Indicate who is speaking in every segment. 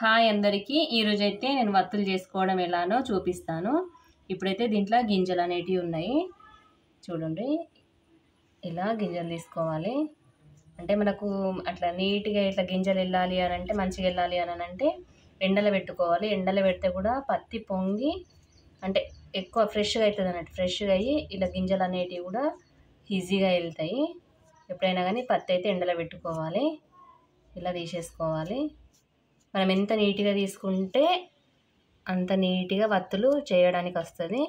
Speaker 1: Hi అందరికీ ఈరోజైతే నేను వత్తులు చేసుకోవడం ఎలానో చూపిస్తాను. ఇప్పుడైతే దీంట్లో గింజలు అనేటివి ఉన్నాయి. చూడండి, ఇలా గింజలు తీసుకోవాలి. అంటే మనకు అట్లా నీట్గా ఇట్లా గింజలు వెళ్ళాలి అని అంటే, మంచిగా వెళ్ళాలి అని అంటే ఎండలో పెట్టుకోవాలి. ఎండలో పెడితే కూడా పత్తి పొంగి అంటే ఎక్కువ ఫ్రెష్గా అవుతుంది అన్నట్టు. ఫ్రెష్గా అయ్యి ఇలా గింజలు అనేటివి కూడా ఈజీగా వెళ్తాయి. ఎప్పుడైనా కానీ పత్తి అయితే ఎండలో పెట్టుకోవాలి. ఇలా తీసేసుకోవాలి. మనం ఎంత నీట్గా తీసుకుంటే అంత నీట్గా వత్తులు చేయడానికి వస్తుంది.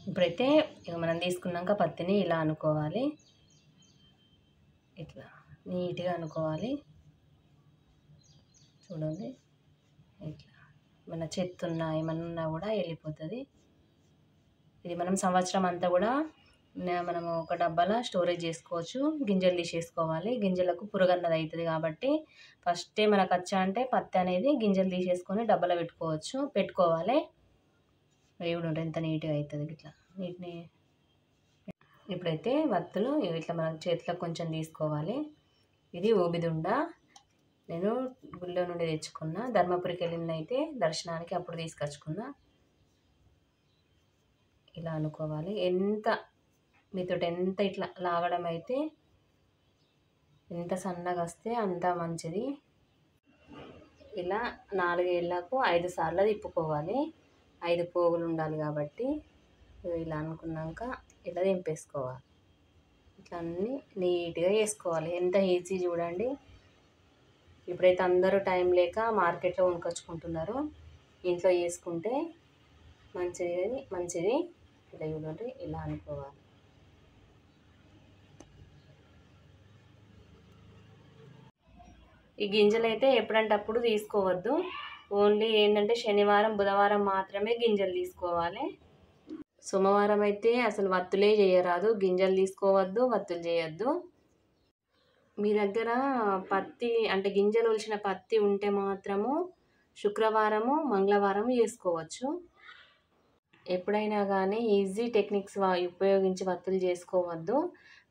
Speaker 1: ఇప్పుడైతే మనం తీసుకున్నాక పత్తిని ఇలా అనుకోవాలి. ఇట్లా నీట్గా అనుకోవాలి. చూడండి, ఇట్లా మన చెత్తున్నా ఏమన్నా కూడా వెళ్ళిపోతుంది. ఇది మనం సంవత్సరం అంతా కూడా మనము ఒక డబ్బాలో స్టోరేజ్ చేసుకోవచ్చు. గింజలు తీసేసుకోవాలి. గింజలకు పురుగన్నది అవుతుంది కాబట్టి ఫస్టే మనకు వచ్చా అంటే పత్తి అనేది గింజలు తీసేసుకొని డబ్బాలో పెట్టుకోవాలి. వేడి ఉంటుంది, ఎంత నీట్గా అవుతుంది ఇట్లా నీటిని. ఇప్పుడైతే వత్తులు ఇట్లా మనం చేతిలో కొంచెం తీసుకోవాలి. ఇది ఊబిదుండ, నేను గుళ్ళో నుండి తెచ్చుకున్నా. ధర్మపురికి వెళ్ళిందైతే దర్శనానికి అప్పుడు తీసుకొచ్చుకున్నా. ఇలా అనుకోవాలి. మీతో ఎంత ఇట్లా లాగడం అయితే ఎంత సన్నగా వస్తే అంత మంచిది. ఇలా 4 ఏళ్ళకు 5 సార్లు తిప్పుకోవాలి. 5 పోగులు ఉండాలి కాబట్టి ఇలా అనుకున్నాక ఇలా దింపేసుకోవాలి. ఇట్లా అన్నీ నీట్గా వేసుకోవాలి. ఎంత ఈజీ చూడండి. ఇప్పుడైతే అందరూ టైం లేక మార్కెట్లో కొనుక్కొచ్చుకుంటున్నారు. ఇంట్లో వేసుకుంటే మంచిది. ఇలా చూడండి, ఇలా అనుకోవాలి. ఈ గింజలు అయితే ఎప్పుడంటే అప్పుడు తీసుకోవద్దు. ఓన్లీ ఏంటంటే శనివారం బుధవారం మాత్రమే గింజలు తీసుకోవాలి. సోమవారం అయితే అసలు వత్తులే చేయరాదు. గింజలు తీసుకోవద్దు, వత్తులు చేయొద్దు. మీ దగ్గర పత్తి అంటే గింజలు ఒలిచిన పత్తి ఉంటే మాత్రము శుక్రవారము మంగళవారం చేసుకోవచ్చు. ఎప్పుడైనా కానీ ఈజీ టెక్నిక్స్ ఉపయోగించి వత్తులు చేసుకోవద్దు.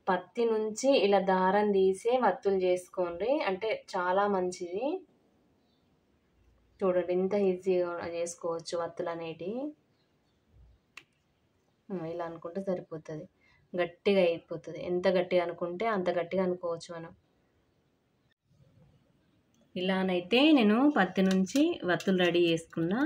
Speaker 1: పత్తి నుంచి ఇలా దారం తీసే వత్తులు చేసుకోండి, అంటే చాలా మంచిది. చూడండి, ఇంత ఈజీగా చేసుకోవచ్చు వత్తులు అనేటివి. ఇలా అనుకుంటే సరిపోతుంది. గట్టిగా అయిపోతుంది. ఎంత గట్టిగా అనుకుంటే అంత గట్టిగా అనుకోవచ్చు మనం. ఇలానైతే నేను పత్తి నుంచి వత్తులు రెడీ చేసుకున్నా.